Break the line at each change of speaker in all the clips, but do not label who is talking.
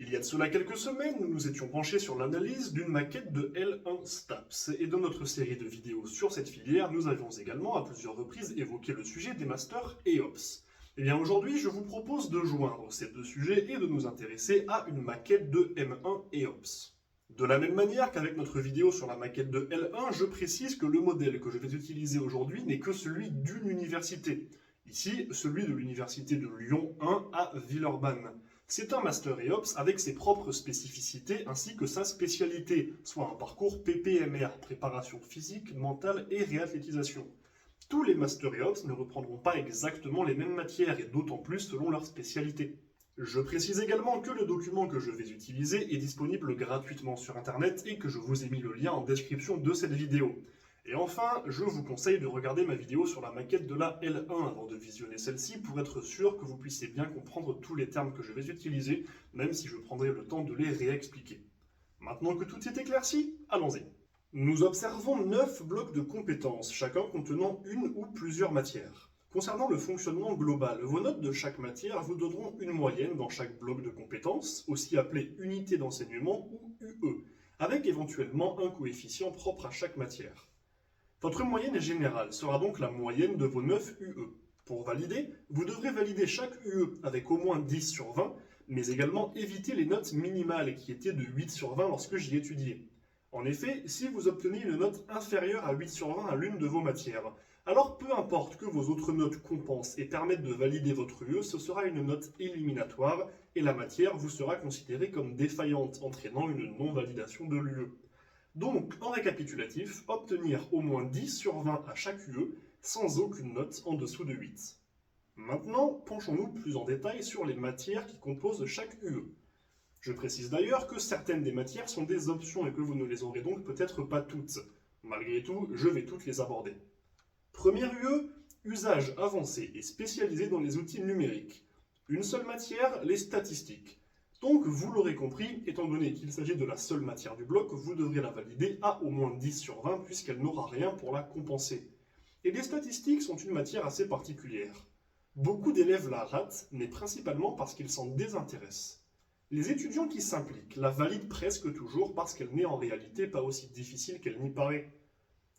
Il y a de cela quelques semaines, nous nous étions penchés sur l'analyse d'une maquette de L1 STAPS, et dans notre série de vidéos sur cette filière, nous avions également à plusieurs reprises évoqué le sujet des masters EOPS. Et bien aujourd'hui, je vous propose de joindre ces deux sujets et de nous intéresser à une maquette de M1 EOPS. De la même manière qu'avec notre vidéo sur la maquette de L1, je précise que le modèle que je vais utiliser aujourd'hui n'est que celui d'une université. Ici, celui de l'université de Lyon 1 à Villeurbanne. C'est un Master EOPS avec ses propres spécificités ainsi que sa spécialité, soit un parcours PPMR, préparation physique, mentale et réathlétisation. Tous les Master EOPS ne reprendront pas exactement les mêmes matières et d'autant plus selon leur spécialité. Je précise également que le document que je vais utiliser est disponible gratuitement sur internet et que je vous ai mis le lien en description de cette vidéo. Et enfin, je vous conseille de regarder ma vidéo sur la maquette de la L1 avant de visionner celle-ci pour être sûr que vous puissiez bien comprendre tous les termes que je vais utiliser, même si je prendrai le temps de les réexpliquer. Maintenant que tout est éclairci, allons-y. Nous observons 9 blocs de compétences, chacun contenant une ou plusieurs matières. Concernant le fonctionnement global, vos notes de chaque matière vous donneront une moyenne dans chaque bloc de compétences, aussi appelée unité d'enseignement ou UE, avec éventuellement un coefficient propre à chaque matière. Votre moyenne générale sera donc la moyenne de vos 9 UE. Pour valider, vous devrez valider chaque UE avec au moins 10 sur 20, mais également éviter les notes minimales qui étaient de 8 sur 20 lorsque j'y étudiais. En effet, si vous obtenez une note inférieure à 8 sur 20 à l'une de vos matières, alors peu importe que vos autres notes compensent et permettent de valider votre UE, ce sera une note éliminatoire et la matière vous sera considérée comme défaillante, entraînant une non-validation de l'UE. Donc, en récapitulatif, obtenir au moins 10 sur 20 à chaque UE sans aucune note en dessous de 8. Maintenant, penchons-nous plus en détail sur les matières qui composent chaque UE. Je précise d'ailleurs que certaines des matières sont des options et que vous ne les aurez donc peut-être pas toutes. Malgré tout, je vais toutes les aborder. Première UE, usage avancé et spécialisé dans les outils numériques. Une seule matière, les statistiques. Donc, vous l'aurez compris, étant donné qu'il s'agit de la seule matière du bloc, vous devrez la valider à au moins 10 sur 20 puisqu'elle n'aura rien pour la compenser. Et les statistiques sont une matière assez particulière. Beaucoup d'élèves la ratent, mais principalement parce qu'ils s'en désintéressent. Les étudiants qui s'impliquent la valident presque toujours parce qu'elle n'est en réalité pas aussi difficile qu'elle n'y paraît.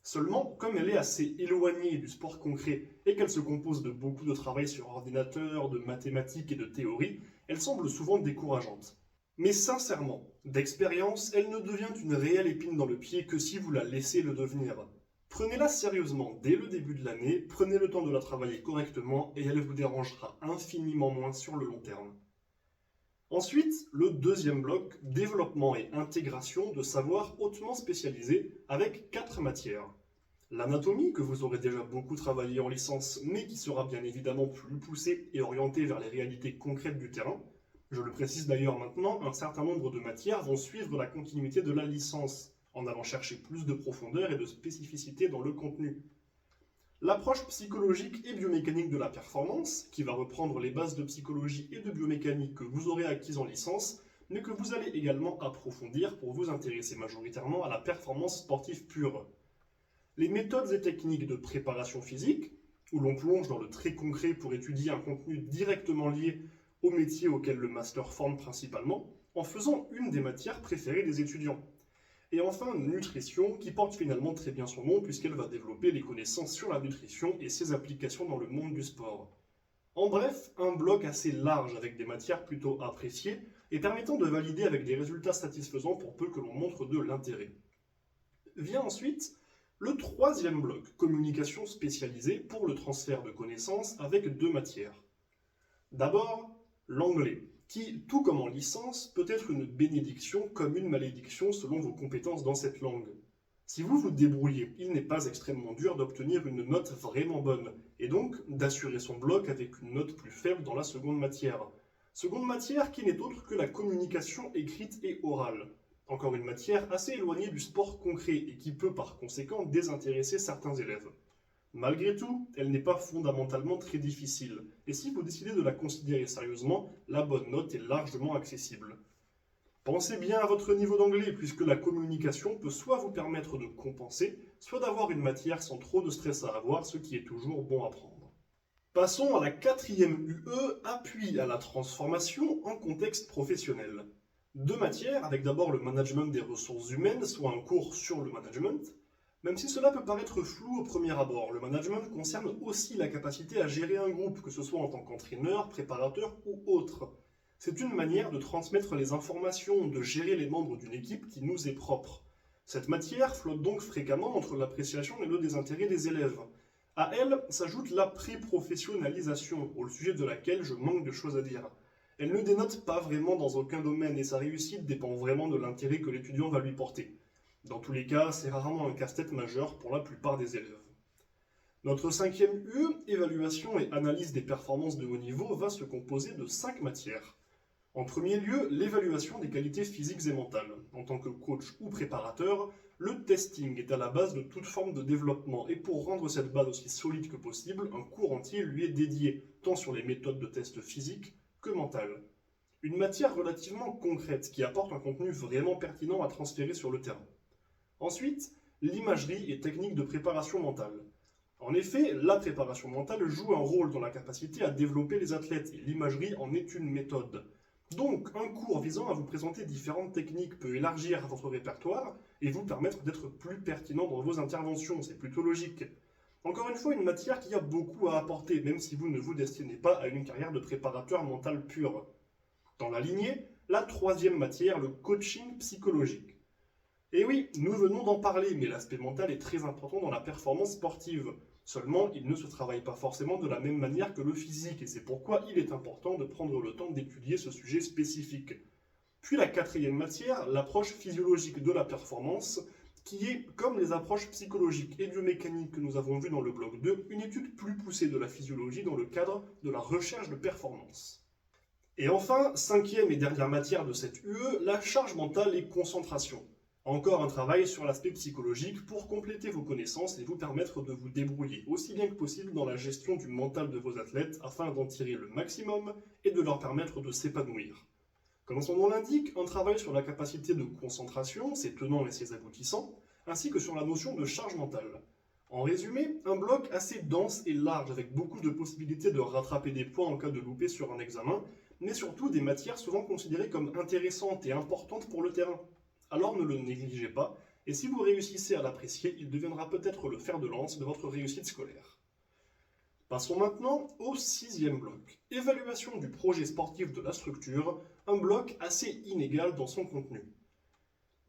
Seulement, comme elle est assez éloignée du sport concret et qu'elle se compose de beaucoup de travail sur ordinateur, de mathématiques et de théorie, elle semble souvent décourageante. Mais sincèrement, d'expérience, elle ne devient une réelle épine dans le pied que si vous la laissez le devenir. Prenez-la sérieusement dès le début de l'année, prenez le temps de la travailler correctement et elle vous dérangera infiniment moins sur le long terme. Ensuite, le deuxième bloc, développement et intégration de savoirs hautement spécialisés avec 4 matières. L'anatomie, que vous aurez déjà beaucoup travaillé en licence, mais qui sera bien évidemment plus poussée et orientée vers les réalités concrètes du terrain. Je le précise d'ailleurs maintenant, un certain nombre de matières vont suivre la continuité de la licence, en allant chercher plus de profondeur et de spécificité dans le contenu. L'approche psychologique et biomécanique de la performance, qui va reprendre les bases de psychologie et de biomécanique que vous aurez acquises en licence, mais que vous allez également approfondir pour vous intéresser majoritairement à la performance sportive pure. Les méthodes et techniques de préparation physique, où l'on plonge dans le très concret pour étudier un contenu directement lié au métier auquel le master forme principalement, en faisant une des matières préférées des étudiants. Et enfin, nutrition, qui porte finalement très bien son nom puisqu'elle va développer les connaissances sur la nutrition et ses applications dans le monde du sport. En bref, un bloc assez large avec des matières plutôt appréciées et permettant de valider avec des résultats satisfaisants pour peu que l'on montre de l'intérêt. Vient ensuite le troisième bloc, communication spécialisée pour le transfert de connaissances avec 2 matières. D'abord, l'anglais, qui, tout comme en licence, peut être une bénédiction comme une malédiction selon vos compétences dans cette langue. Si vous vous débrouillez, il n'est pas extrêmement dur d'obtenir une note vraiment bonne, et donc d'assurer son bloc avec une note plus faible dans la seconde matière. Seconde matière qui n'est autre que la communication écrite et orale. Encore une matière assez éloignée du sport concret et qui peut par conséquent désintéresser certains élèves. Malgré tout, elle n'est pas fondamentalement très difficile, et si vous décidez de la considérer sérieusement, la bonne note est largement accessible. Pensez bien à votre niveau d'anglais, puisque la communication peut soit vous permettre de compenser, soit d'avoir une matière sans trop de stress à avoir, ce qui est toujours bon à prendre. Passons à la 4e UE, appui à la transformation en contexte professionnel. Deux matières, avec d'abord le management des ressources humaines, soit un cours sur le management. Même si cela peut paraître flou au premier abord, le management concerne aussi la capacité à gérer un groupe, que ce soit en tant qu'entraîneur, préparateur ou autre. C'est une manière de transmettre les informations, de gérer les membres d'une équipe qui nous est propre. Cette matière flotte donc fréquemment entre l'appréciation et le désintérêt des élèves. À elle s'ajoute la pré-professionnalisation, au sujet de laquelle je manque de choses à dire. Elle ne dénote pas vraiment dans aucun domaine et sa réussite dépend vraiment de l'intérêt que l'étudiant va lui porter. Dans tous les cas, c'est rarement un casse-tête majeur pour la plupart des élèves. Notre cinquième UE, évaluation et analyse des performances de haut niveau, va se composer de 5 matières. En premier lieu, l'évaluation des qualités physiques et mentales. En tant que coach ou préparateur, le testing est à la base de toute forme de développement et pour rendre cette base aussi solide que possible, un cours entier lui est dédié, tant sur les méthodes de test physique que mentales. Une matière relativement concrète qui apporte un contenu vraiment pertinent à transférer sur le terrain. Ensuite, l'imagerie et techniques de préparation mentale. En effet, la préparation mentale joue un rôle dans la capacité à développer les athlètes et l'imagerie en est une méthode. Donc, un cours visant à vous présenter différentes techniques peut élargir votre répertoire et vous permettre d'être plus pertinent dans vos interventions, c'est plutôt logique. Encore une fois, une matière qui a beaucoup à apporter, même si vous ne vous destinez pas à une carrière de préparateur mental pur. Dans la lignée, la troisième matière, le coaching psychologique. Et oui, nous venons d'en parler, mais l'aspect mental est très important dans la performance sportive. Seulement, il ne se travaille pas forcément de la même manière que le physique, et c'est pourquoi il est important de prendre le temps d'étudier ce sujet spécifique. Puis la quatrième matière, l'approche physiologique de la performance, qui est, comme les approches psychologiques et biomécaniques que nous avons vues dans le bloc 2, une étude plus poussée de la physiologie dans le cadre de la recherche de performance. Et enfin, cinquième et dernière matière de cette UE, la charge mentale et concentration. Encore un travail sur l'aspect psychologique pour compléter vos connaissances et vous permettre de vous débrouiller aussi bien que possible dans la gestion du mental de vos athlètes afin d'en tirer le maximum et de leur permettre de s'épanouir. Comme son nom l'indique, un travail sur la capacité de concentration, ses tenants et ses aboutissants, ainsi que sur la notion de charge mentale. En résumé, un bloc assez dense et large avec beaucoup de possibilités de rattraper des points en cas de loupé sur un examen, mais surtout des matières souvent considérées comme intéressantes et importantes pour le terrain. Alors ne le négligez pas, et si vous réussissez à l'apprécier, il deviendra peut-être le fer de lance de votre réussite scolaire. Passons maintenant au sixième bloc. Évaluation du projet sportif de la structure, un bloc assez inégal dans son contenu.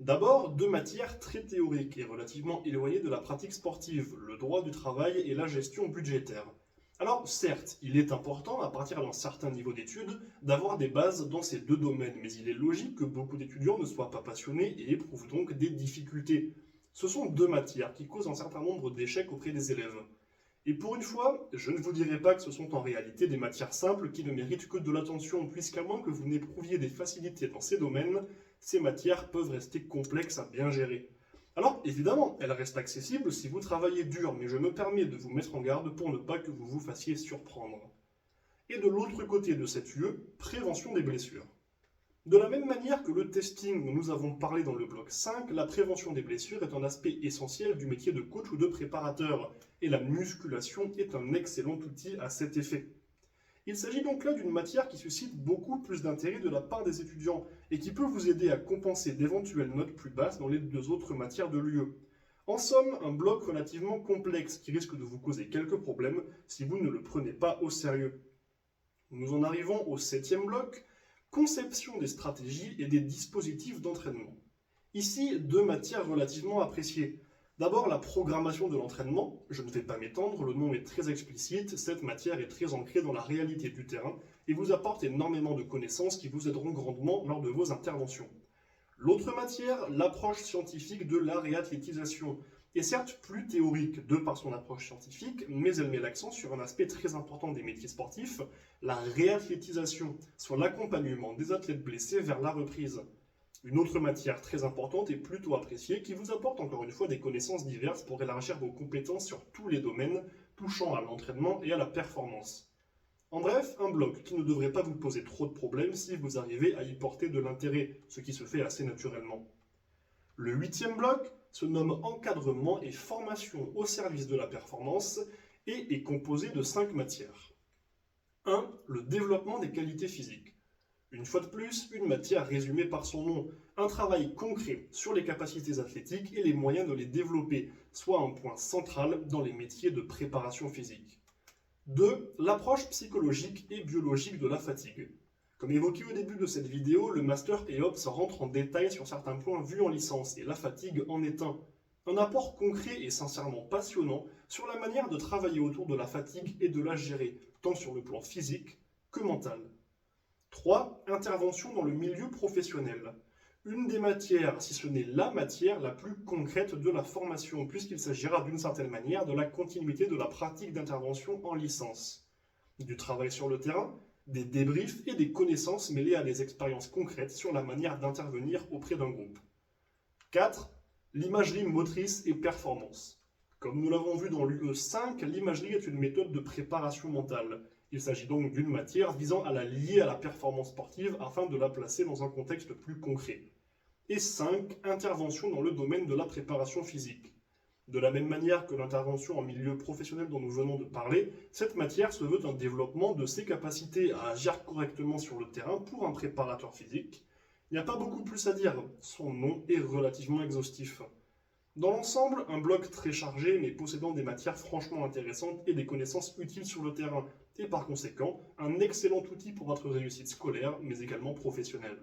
D'abord, deux matières très théoriques et relativement éloignées de la pratique sportive, le droit du travail et la gestion budgétaire. Alors certes, il est important, à partir d'un certain niveau d'études, d'avoir des bases dans ces deux domaines, mais il est logique que beaucoup d'étudiants ne soient pas passionnés et éprouvent donc des difficultés. Ce sont deux matières qui causent un certain nombre d'échecs auprès des élèves. Et pour une fois, je ne vous dirai pas que ce sont en réalité des matières simples qui ne méritent que de l'attention, puisqu'à moins que vous n'éprouviez des facilités dans ces domaines, ces matières peuvent rester complexes à bien gérer. Alors, évidemment, elles restent accessibles si vous travaillez dur, mais je me permets de vous mettre en garde pour ne pas que vous vous fassiez surprendre. Et de l'autre côté de cette UE, prévention des blessures. De la même manière que le testing dont nous avons parlé dans le bloc 5, la prévention des blessures est un aspect essentiel du métier de coach ou de préparateur, et la musculation est un excellent outil à cet effet. Il s'agit donc là d'une matière qui suscite beaucoup plus d'intérêt de la part des étudiants et qui peut vous aider à compenser d'éventuelles notes plus basses dans les deux autres matières de l'UE. En somme, un bloc relativement complexe qui risque de vous causer quelques problèmes si vous ne le prenez pas au sérieux. Nous en arrivons au septième bloc, conception des stratégies et des dispositifs d'entraînement. Ici, deux matières relativement appréciées. D'abord, la programmation de l'entraînement. Je ne vais pas m'étendre, le nom est très explicite, cette matière est très ancrée dans la réalité du terrain et vous apporte énormément de connaissances qui vous aideront grandement lors de vos interventions. L'autre matière, l'approche scientifique de la réathlétisation, est certes plus théorique de par son approche scientifique, mais elle met l'accent sur un aspect très important des métiers sportifs, la réathlétisation, soit l'accompagnement des athlètes blessés vers la reprise. Une autre matière très importante et plutôt appréciée qui vous apporte encore une fois des connaissances diverses pour élargir vos compétences sur tous les domaines touchant à l'entraînement et à la performance. En bref, un bloc qui ne devrait pas vous poser trop de problèmes si vous arrivez à y porter de l'intérêt, ce qui se fait assez naturellement. Le huitième bloc se nomme encadrement et formation au service de la performance et est composé de 5 matières. 1. Le développement des qualités physiques. Une fois de plus, une matière résumée par son nom, un travail concret sur les capacités athlétiques et les moyens de les développer, soit un point central dans les métiers de préparation physique. 2. L'approche psychologique et biologique de la fatigue. Comme évoqué au début de cette vidéo, le Master EOPS rentre en détail sur certains points vus en licence, et la fatigue en est un. Un apport concret et sincèrement passionnant sur la manière de travailler autour de la fatigue et de la gérer, tant sur le plan physique que mental. 3. Intervention dans le milieu professionnel. Une des matières, si ce n'est la matière la plus concrète de la formation, puisqu'il s'agira d'une certaine manière de la continuité de la pratique d'intervention en licence. Du travail sur le terrain, des débriefs et des connaissances mêlées à des expériences concrètes sur la manière d'intervenir auprès d'un groupe. 4. L'imagerie motrice et performance. Comme nous l'avons vu dans l'UE5, l'imagerie est une méthode de préparation mentale. Il s'agit donc d'une matière visant à la lier à la performance sportive afin de la placer dans un contexte plus concret. Et 5. Intervention dans le domaine de la préparation physique. De la même manière que l'intervention en milieu professionnel dont nous venons de parler, cette matière se veut un développement de ses capacités à agir correctement sur le terrain pour un préparateur physique. Il n'y a pas beaucoup plus à dire, son nom est relativement exhaustif. Dans l'ensemble, un bloc très chargé mais possédant des matières franchement intéressantes et des connaissances utiles sur le terrain, et par conséquent, un excellent outil pour votre réussite scolaire mais également professionnelle.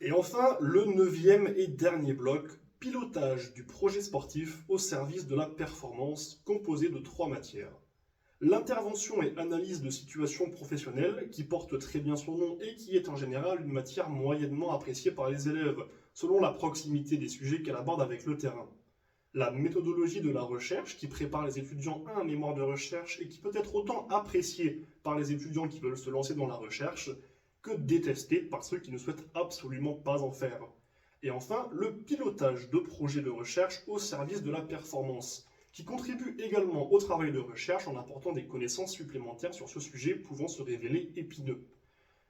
Et enfin, le 9e et dernier bloc, pilotage du projet sportif au service de la performance, composé de 3 matières. L'intervention et analyse de situations professionnelles, qui porte très bien son nom et qui est en général une matière moyennement appréciée par les élèves, selon la proximité des sujets qu'elle aborde avec le terrain. La méthodologie de la recherche, qui prépare les étudiants à un mémoire de recherche et qui peut être autant appréciée par les étudiants qui veulent se lancer dans la recherche, que détestée par ceux qui ne souhaitent absolument pas en faire. Et enfin, le pilotage de projets de recherche au service de la performance, qui contribue également au travail de recherche en apportant des connaissances supplémentaires sur ce sujet pouvant se révéler épineux.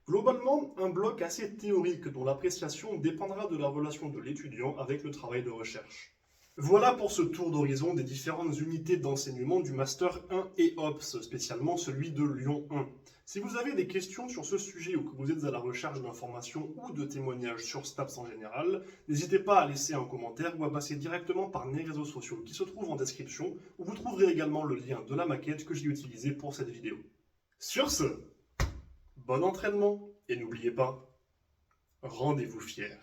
Globalement, un bloc assez théorique dont l'appréciation dépendra de la relation de l'étudiant avec le travail de recherche. Voilà pour ce tour d'horizon des différentes unités d'enseignement du Master 1 EOPS, spécialement celui de Lyon 1. Si vous avez des questions sur ce sujet ou que vous êtes à la recherche d'informations ou de témoignages sur STAPS en général, n'hésitez pas à laisser un commentaire ou à passer directement par mes réseaux sociaux qui se trouvent en description, où vous trouverez également le lien de la maquette que j'ai utilisée pour cette vidéo. Sur ce, bon entraînement et n'oubliez pas, rendez-vous fiers.